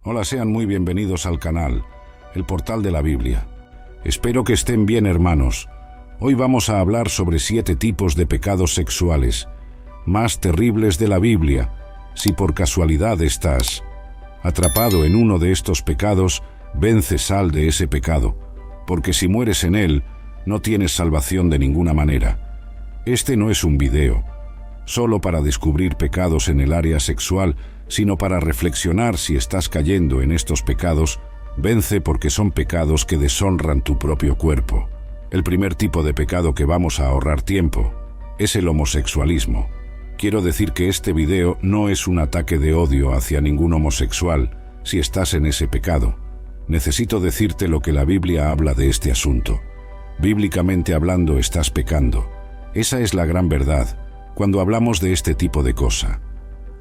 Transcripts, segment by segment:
Hola, sean muy bienvenidos al canal, el portal de la Biblia. Espero que estén bien, hermanos. Hoy vamos a hablar sobre 7 tipos de pecados sexuales, más terribles de la Biblia. Si por casualidad estás atrapado en uno de estos pecados, sal de ese pecado, porque si mueres en él, no tienes salvación de ninguna manera. Este no es un video solo para descubrir pecados en el área sexual, sino para reflexionar si estás cayendo en estos pecados. Vence, porque son pecados que deshonran tu propio cuerpo. El primer tipo de pecado que vamos a ahorrar tiempo es el homosexualismo. Quiero decir que este video no es un ataque de odio hacia ningún homosexual. Si estás en ese pecado, necesito decirte lo que la Biblia habla de este asunto. Bíblicamente hablando, estás pecando. Esa es la gran verdad cuando hablamos de este tipo de cosa.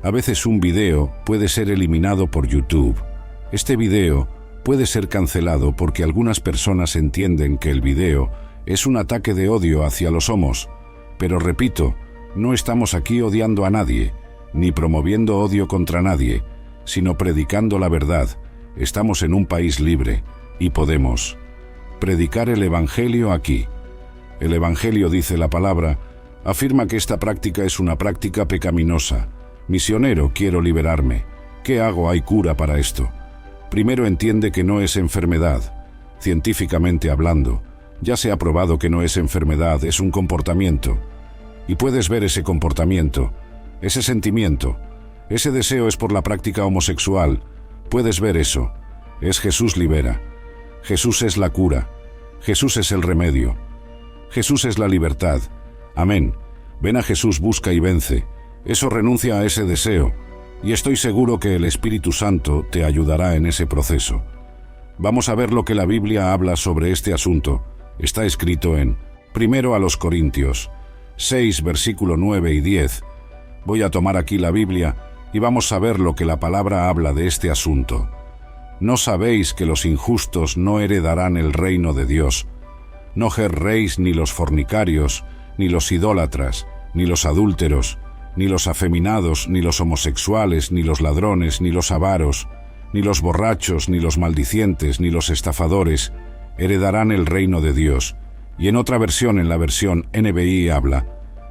A veces un video puede ser eliminado por YouTube. Este video puede ser cancelado porque algunas personas entienden que el video es un ataque de odio hacia los homos. Pero repito, no estamos aquí odiando a nadie, ni promoviendo odio contra nadie, sino predicando la verdad. Estamos en un país libre y podemos predicar el Evangelio aquí. El Evangelio, dice la palabra, afirma que esta práctica es una práctica pecaminosa. Misionero, quiero liberarme. ¿Qué hago? ¿Hay cura para esto? Primero entiende que no es enfermedad. Científicamente hablando, ya se ha probado que no es enfermedad, es un comportamiento. Y puedes ver ese comportamiento, ese sentimiento, ese deseo es por la práctica homosexual. Puedes ver eso. Es Jesús libera. Jesús es la cura. Jesús es el remedio. Jesús es la libertad. Amén. Ven a Jesús, busca y vence. Eso renuncia a ese deseo. Y estoy seguro que el Espíritu Santo te ayudará en ese proceso. Vamos a ver lo que la Biblia habla sobre este asunto. Está escrito en 1 Corintios 6, versículo 9 y 10. Voy a tomar aquí la Biblia y vamos a ver lo que la palabra habla de este asunto. ¿No sabéis que los injustos no heredarán el reino de Dios? No erréis ni los fornicarios, ni los idólatras, ni los adúlteros, ni los afeminados, ni los homosexuales, ni los ladrones, ni los avaros, ni los borrachos, ni los maldicientes, ni los estafadores heredarán el reino de Dios. Y en otra versión, en la versión NBI, habla: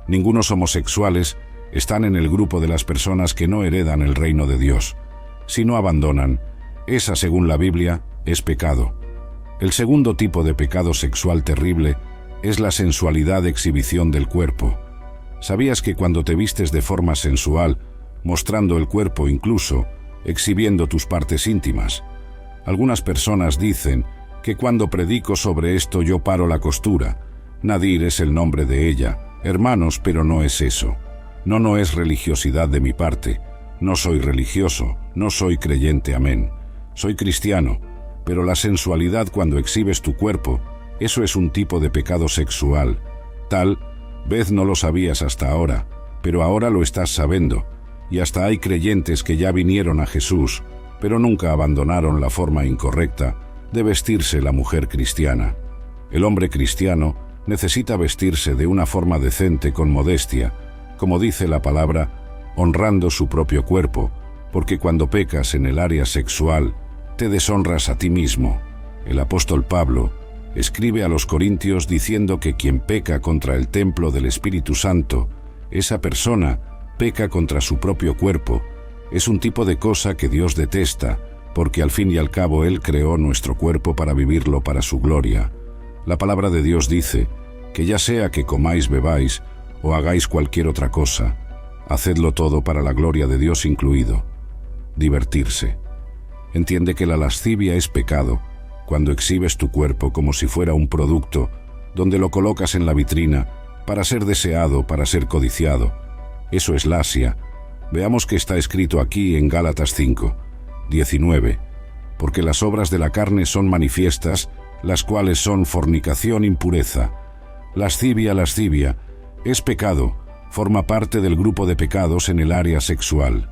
ningunos homosexuales están en el grupo de las personas que no heredan el reino de Dios. Si no abandonan, esa, según la Biblia, es pecado. El segundo tipo de pecado sexual terrible es la sensualidad de exhibición del cuerpo. ¿Sabías que cuando te vistes de forma sensual, mostrando el cuerpo, incluso exhibiendo tus partes íntimas? Algunas personas dicen que cuando predico sobre esto yo paro la costura. Nadir es el nombre de ella. Hermanos, pero no es eso. No es religiosidad de mi parte. No soy religioso, no soy creyente, amén. Soy cristiano, pero la sensualidad cuando exhibes tu cuerpo, eso es un tipo de pecado sexual. Tal vez no lo sabías hasta ahora, pero ahora lo estás sabiendo. Y hasta hay creyentes que ya vinieron a Jesús, pero nunca abandonaron la forma incorrecta de vestirse la mujer cristiana. El hombre cristiano necesita vestirse de una forma decente, con modestia, como dice la palabra, honrando su propio cuerpo, porque cuando pecas en el área sexual, te deshonras a ti mismo. El apóstol Pablo escribe a los Corintios diciendo que quien peca contra el templo del Espíritu Santo, esa persona peca contra su propio cuerpo. Es un tipo de cosa que Dios detesta, porque al fin y al cabo Él creó nuestro cuerpo para vivirlo para su gloria. La palabra de Dios dice que ya sea que comáis, bebáis o hagáis cualquier otra cosa, hacedlo todo para la gloria de Dios, incluido divertirse. Entiende que la lascivia es pecado cuando exhibes tu cuerpo como si fuera un producto donde lo colocas en la vitrina para ser deseado, para ser codiciado. Eso es lascivia. Veamos que está escrito aquí en Gálatas 5, 19. Porque las obras de la carne son manifiestas, las cuales son fornicación, impureza. Lascivia es pecado, forma parte del grupo de pecados en el área sexual.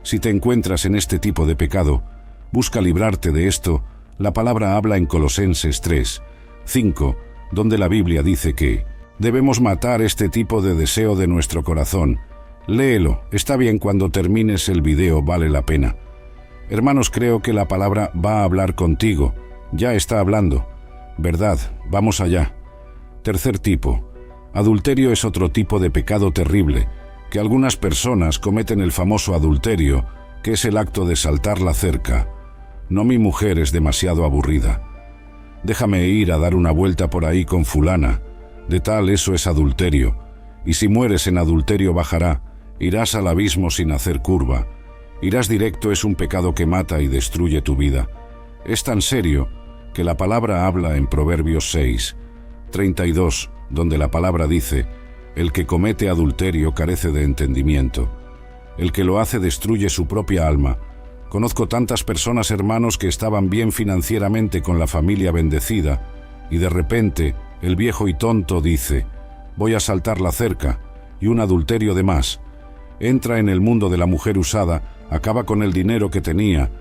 Si te encuentras en este tipo de pecado, busca librarte de esto. La palabra habla en Colosenses 3, 5, donde la Biblia dice que debemos matar este tipo de deseo de nuestro corazón. Léelo, está bien, cuando termines el video vale la pena. Hermanos, creo que la palabra va a hablar contigo. Ya está hablando. ¿Verdad? Vamos allá. Tercer tipo. Adulterio es otro tipo de pecado terrible, que algunas personas cometen el famoso adulterio, que es el acto de saltar la cerca. No, mi mujer es demasiado aburrida. Déjame ir a dar una vuelta por ahí con fulana. De tal, eso es adulterio. Y si mueres en adulterio bajará, irás al abismo sin hacer curva. Irás directo, es un pecado que mata y destruye tu vida. Es tan serio que la palabra habla en Proverbios 6, 32, donde la palabra dice: el que comete adulterio carece de entendimiento. El que lo hace destruye su propia alma. Conozco tantas personas, hermanos, que estaban bien financieramente con la familia bendecida, y de repente el viejo y tonto dice: voy a saltar la cerca, y un adulterio de más. Entra en el mundo de la mujer usada, acaba con el dinero que tenía,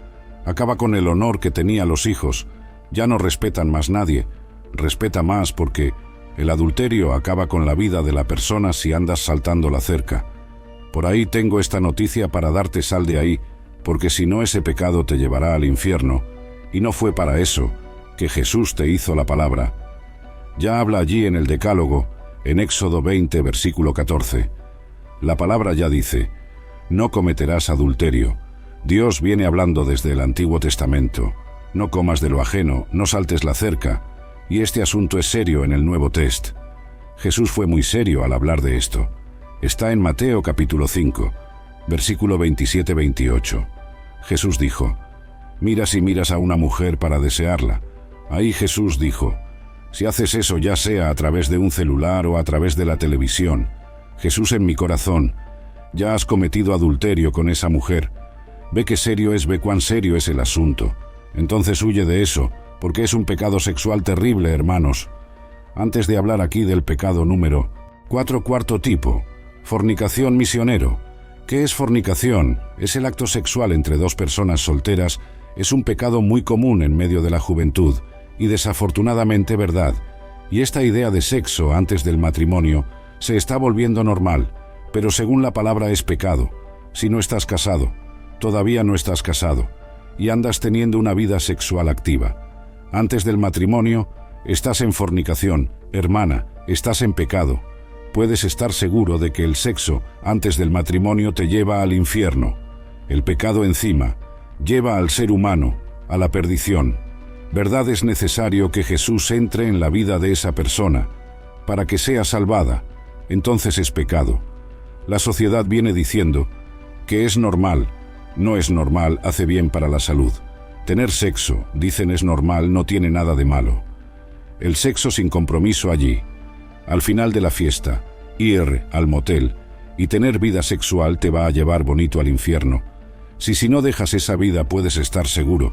acaba con el honor que tenía los hijos. Ya no respetan más nadie. Respeta más porque el adulterio acaba con la vida de la persona si andas saltando la cerca. Por ahí tengo esta noticia para darte: sal de ahí, porque si no ese pecado te llevará al infierno. Y no fue para eso que Jesús te hizo la palabra. Ya habla allí en el Decálogo, en Éxodo 20, versículo 14. La palabra ya dice: no cometerás adulterio. Dios viene hablando desde el Antiguo Testamento. No comas de lo ajeno, no saltes la cerca. Y este asunto es serio en el Nuevo Test. Jesús fue muy serio al hablar de esto. Está en Mateo capítulo 5, versículo 27-28. Jesús dijo: miras y miras a una mujer para desearla. Ahí Jesús dijo: si haces eso, ya sea a través de un celular o a través de la televisión, Jesús, en mi corazón, ya has cometido adulterio con esa mujer. Ve qué serio es, ve cuán serio es el asunto. Entonces huye de eso, porque es un pecado sexual terrible, hermanos. Antes de hablar aquí del pecado número 4, cuarto tipo, fornicación misionero. ¿Qué es fornicación? Es el acto sexual entre dos personas solteras. Es un pecado muy común en medio de la juventud, y desafortunadamente verdad. Y esta idea de sexo antes del matrimonio se está volviendo normal, pero según la palabra es pecado. Si no estás casado, todavía no estás casado, y andas teniendo una vida sexual activa antes del matrimonio, estás en fornicación, hermana, estás en pecado. Puedes estar seguro de que el sexo antes del matrimonio te lleva al infierno. El pecado encima lleva al ser humano a la perdición. ¿Verdad? Es necesario que Jesús entre en la vida de esa persona para que sea salvada. Entonces es pecado. La sociedad viene diciendo que es normal. No es normal, hace bien para la salud. Tener sexo, dicen, es normal, no tiene nada de malo. El sexo sin compromiso allí, al final de la fiesta, ir al motel y tener vida sexual te va a llevar bonito al infierno. Si no dejas esa vida puedes estar seguro.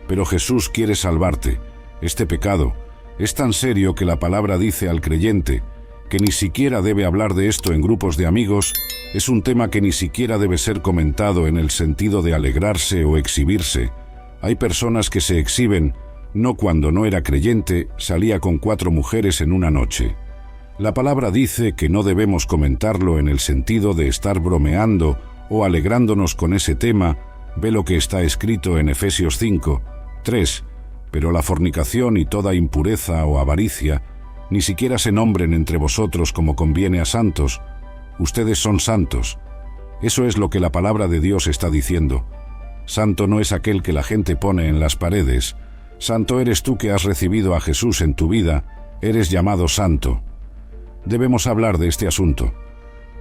Pero Jesús quiere salvarte. Este pecado es tan serio que la palabra dice al creyente que ni siquiera debe hablar de esto en grupos de amigos. Es un tema que ni siquiera debe ser comentado en el sentido de alegrarse o exhibirse. Hay personas que se exhiben. No, cuando no era creyente, salía con 4 mujeres en una noche. La palabra dice que no debemos comentarlo en el sentido de estar bromeando o alegrándonos con ese tema. Ve lo que está escrito en Efesios 5, 3. Pero la fornicación y toda impureza o avaricia ni siquiera se nombren entre vosotros como conviene a santos. Ustedes son santos. Eso es lo que la palabra de Dios está diciendo. Santo no es aquel que la gente pone en las paredes. Santo eres tú que has recibido a Jesús en tu vida. Eres llamado santo. Debemos hablar de este asunto.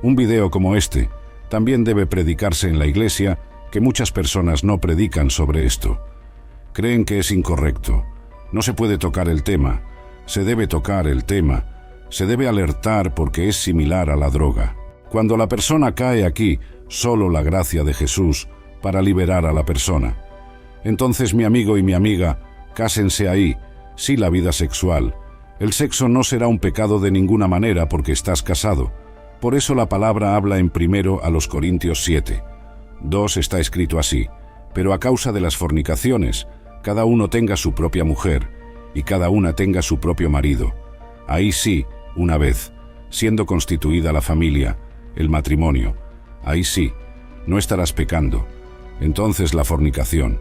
Un video como este también debe predicarse en la iglesia, que muchas personas no predican sobre esto. Creen que es incorrecto. No se puede tocar el tema. Se debe tocar el tema. Se debe alertar porque es similar a la droga. Cuando la persona cae aquí, solo la gracia de Jesús para liberar a la persona. Entonces, mi amigo y mi amiga, cásense ahí. Sí, la vida sexual. El sexo no será un pecado de ninguna manera porque estás casado. Por eso la palabra habla en 1 Corintios 7. 2 está escrito así: pero a causa de las fornicaciones, cada uno tenga su propia mujer, y cada una tenga su propio marido. Ahí sí, una vez, siendo constituida la familia, el matrimonio, ahí sí, no estarás pecando. Entonces la fornicación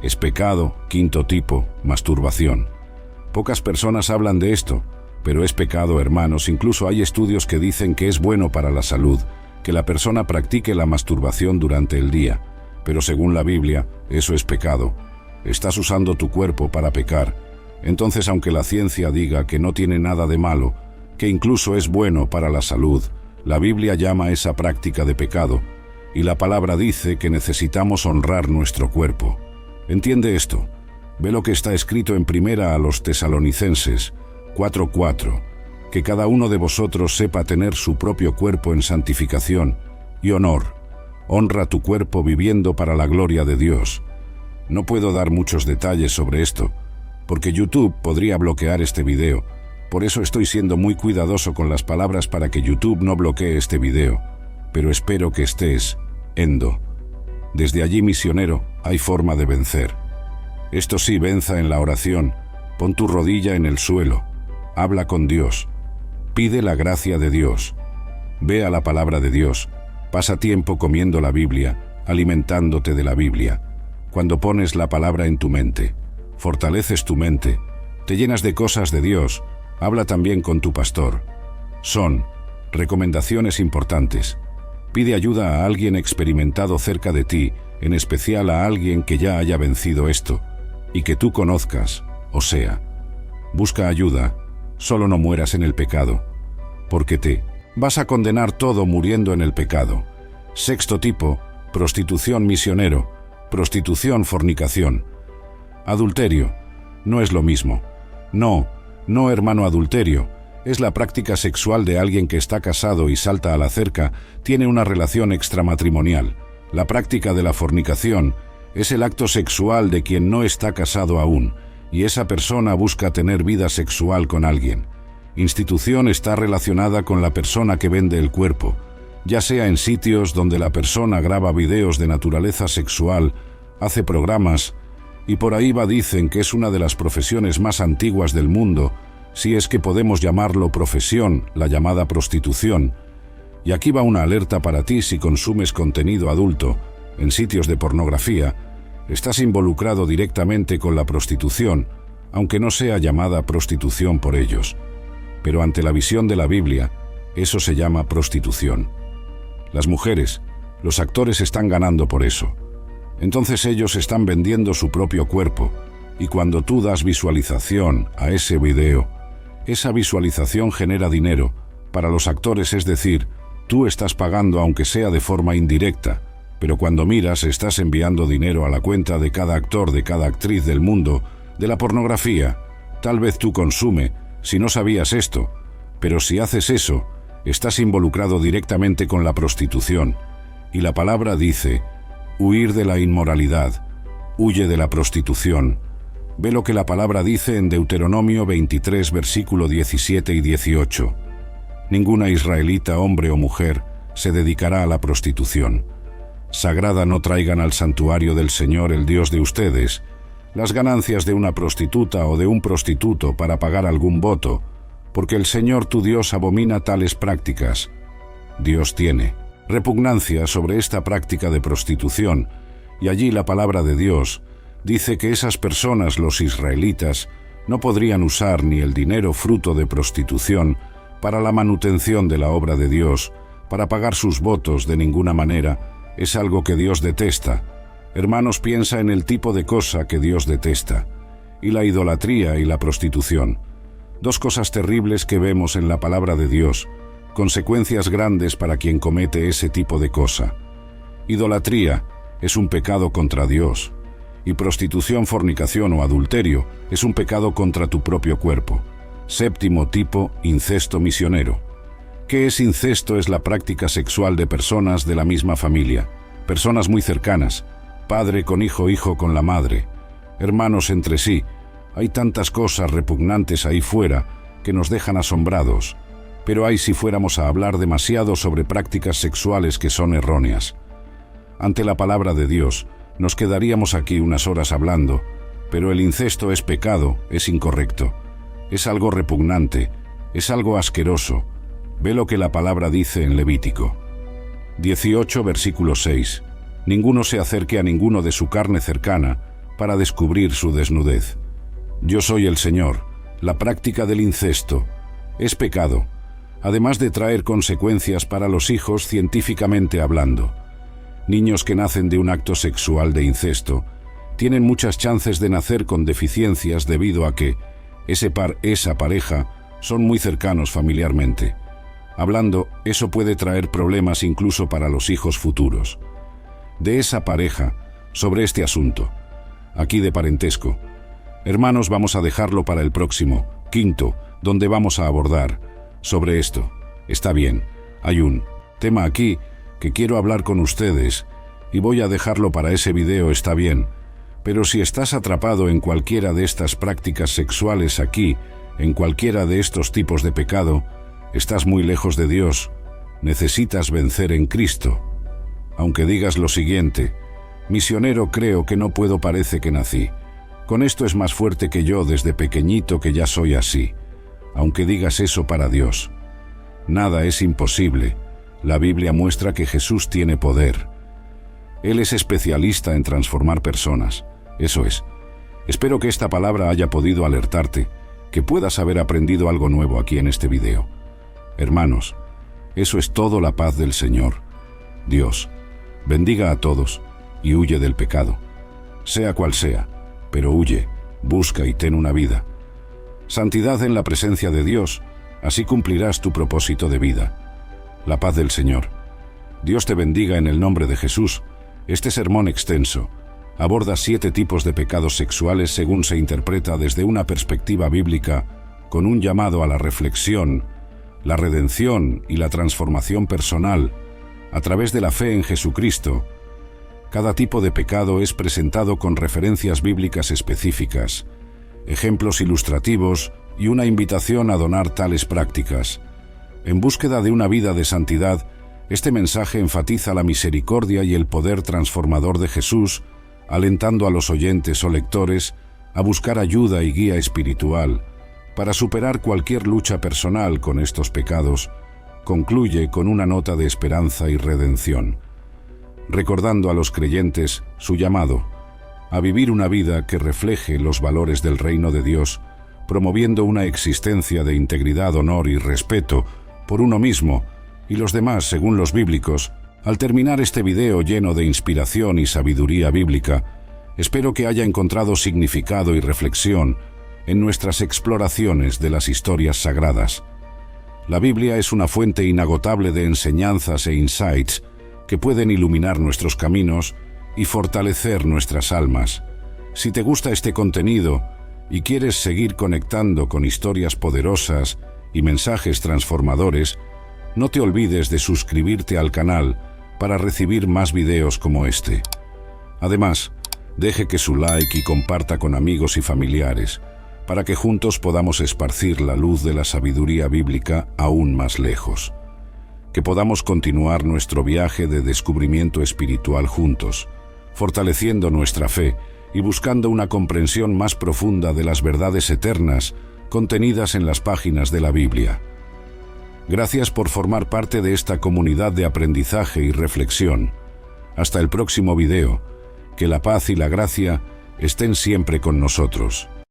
es pecado, quinto tipo, masturbación. Pocas personas hablan de esto, pero es pecado, hermanos. Incluso hay estudios que dicen que es bueno para la salud que la persona practique la masturbación durante el día. Pero según la Biblia, eso es pecado. Estás usando tu cuerpo para pecar. Entonces, aunque la ciencia diga que no tiene nada de malo, que incluso es bueno para la salud, la Biblia llama esa práctica de pecado, y la palabra dice que necesitamos honrar nuestro cuerpo. Entiende esto. Ve lo que está escrito en Primera a los Tesalonicenses 4:4, que cada uno de vosotros sepa tener su propio cuerpo en santificación y honor. Honra tu cuerpo viviendo para la gloria de Dios. No puedo dar muchos detalles sobre esto, porque YouTube podría bloquear este video. Por eso estoy siendo muy cuidadoso con las palabras para que YouTube no bloquee este video. Pero espero que estés, Endo. Desde allí, misionero, hay forma de vencer. Esto sí, venza en la oración. Pon tu rodilla en el suelo. Habla con Dios. Pide la gracia de Dios. Ve a la palabra de Dios. Pasa tiempo comiendo la Biblia, alimentándote de la Biblia. Cuando pones la palabra en tu mente, fortaleces tu mente, te llenas de cosas de Dios. Habla también con tu pastor. Son recomendaciones importantes. Pide ayuda a alguien experimentado cerca de ti, en especial a alguien que ya haya vencido esto, y que tú conozcas, o sea, busca ayuda. Solo no mueras en el pecado, porque te vas a condenar todo muriendo en el pecado. Sexto tipo, prostitución, misionero, prostitución, fornicación. Adulterio, no es lo mismo. No, hermano, adulterio es la práctica sexual de alguien que está casado y salta a la cerca, tiene una relación extramatrimonial. La práctica de la fornicación es el acto sexual de quien no está casado aún, y esa persona busca tener vida sexual con alguien. Institución está relacionada con la persona que vende el cuerpo, ya sea en sitios donde la persona graba videos de naturaleza sexual, hace programas, y por ahí dicen que es una de las profesiones más antiguas del mundo, si es que podemos llamarlo profesión, la llamada prostitución. Y aquí va una alerta para ti: si consumes contenido adulto en sitios de pornografía, estás involucrado directamente con la prostitución, aunque no sea llamada prostitución por ellos. Pero ante la visión de la Biblia, eso se llama prostitución. Las mujeres, los actores están ganando por eso. Entonces ellos están vendiendo su propio cuerpo, y cuando tú das visualización a ese video, esa visualización genera dinero para los actores, es decir, tú estás pagando aunque sea de forma indirecta, pero cuando miras estás enviando dinero a la cuenta de cada actor, de cada actriz del mundo de la pornografía. Tal vez tú consume, si no sabías esto, pero si haces eso, estás involucrado directamente con la prostitución. Y la palabra dice, huir de la inmoralidad, huye de la prostitución. Ve lo que la palabra dice en Deuteronomio 23, versículo 17 y 18. Ninguna israelita, hombre o mujer, se dedicará a la prostitución. Sagrada no traigan al santuario del Señor, el Dios de ustedes, las ganancias de una prostituta o de un prostituto para pagar algún voto, porque el Señor tu Dios abomina tales prácticas. Dios tiene repugnancia sobre esta práctica de prostitución, y allí la palabra de Dios dice que esas personas, los israelitas, no podrían usar ni el dinero fruto de prostitución para la manutención de la obra de Dios, para pagar sus votos de ninguna manera. Es algo que Dios detesta. Hermanos, piensa en el tipo de cosa que Dios detesta, y la idolatría y la prostitución. Dos cosas terribles que vemos en la palabra de Dios, consecuencias grandes para quien comete ese tipo de cosa. Idolatría es un pecado contra Dios, y prostitución, fornicación o adulterio es un pecado contra tu propio cuerpo. Séptimo tipo, incesto, misionero. ¿Qué es incesto? Es la práctica sexual de personas de la misma familia, personas muy cercanas, padre con hijo, hijo con la madre, hermanos entre sí. Hay tantas cosas repugnantes ahí fuera que nos dejan asombrados, pero ay, si fuéramos a hablar demasiado sobre prácticas sexuales que son erróneas. Ante la palabra de Dios, nos quedaríamos aquí unas horas hablando, pero el incesto es pecado, es incorrecto, es algo repugnante, es algo asqueroso. Ve lo que la palabra dice en Levítico 18, versículo 6. Ninguno se acerque a ninguno de su carne cercana para descubrir su desnudez. Yo soy el Señor. La práctica del incesto es pecado, además de traer consecuencias para los hijos científicamente hablando. Niños que nacen de un acto sexual de incesto tienen muchas chances de nacer con deficiencias debido a que esa pareja son muy cercanos familiarmente. Hablando, eso puede traer problemas incluso para los hijos futuros. De esa pareja, sobre este asunto, aquí de parentesco, hermanos, vamos a dejarlo para el próximo, quinto, donde vamos a abordar sobre esto. Está bien, hay un tema aquí que quiero hablar con ustedes y voy a dejarlo para ese video, está bien. Pero si estás atrapado en cualquiera de estas prácticas sexuales aquí, en cualquiera de estos tipos de pecado, estás muy lejos de Dios. Necesitas vencer en Cristo. Aunque digas lo siguiente: misionero, creo que no puedo, parece que nací con esto, es más fuerte que yo desde pequeñito, que ya soy así. Aunque digas eso, para Dios nada es imposible. La Biblia muestra que Jesús tiene poder. Él es especialista en transformar personas. Eso es. Espero que esta palabra haya podido alertarte, que puedas haber aprendido algo nuevo aquí en este video. Hermanos, eso es todo. La paz del Señor Dios bendiga a todos y huye del pecado, sea cual sea, pero huye, busca y ten una vida. Santidad en la presencia de Dios, así cumplirás tu propósito de vida. La paz del Señor Dios te bendiga en el nombre de Jesús. Este sermón extenso aborda 7 tipos de pecados sexuales según se interpreta desde una perspectiva bíblica, con un llamado a la reflexión, la redención y la transformación personal a través de la fe en Jesucristo. Cada tipo de pecado es presentado con referencias bíblicas específicas, ejemplos ilustrativos y una invitación a donar tales prácticas. En búsqueda de una vida de santidad, este mensaje enfatiza la misericordia y el poder transformador de Jesús, alentando a los oyentes o lectores a buscar ayuda y guía espiritual para superar cualquier lucha personal con estos pecados. Concluye con una nota de esperanza y redención, recordando a los creyentes su llamado a vivir una vida que refleje los valores del reino de Dios, promoviendo una existencia de integridad, honor y respeto por uno mismo y los demás según los bíblicos. Al terminar este video lleno de inspiración y sabiduría bíblica, espero que haya encontrado significado y reflexión en nuestras exploraciones de las historias sagradas. La Biblia es una fuente inagotable de enseñanzas e insights que pueden iluminar nuestros caminos y fortalecer nuestras almas. Si te gusta este contenido y quieres seguir conectando con historias poderosas y mensajes transformadores, no te olvides de suscribirte al canal para recibir más videos como este. Además, deje que su like y comparta con amigos y familiares, para que juntos podamos esparcir la luz de la sabiduría bíblica aún más lejos. Que podamos continuar nuestro viaje de descubrimiento espiritual juntos, fortaleciendo nuestra fe y buscando una comprensión más profunda de las verdades eternas contenidas en las páginas de la Biblia. Gracias por formar parte de esta comunidad de aprendizaje y reflexión. Hasta el próximo video. Que la paz y la gracia estén siempre con nosotros.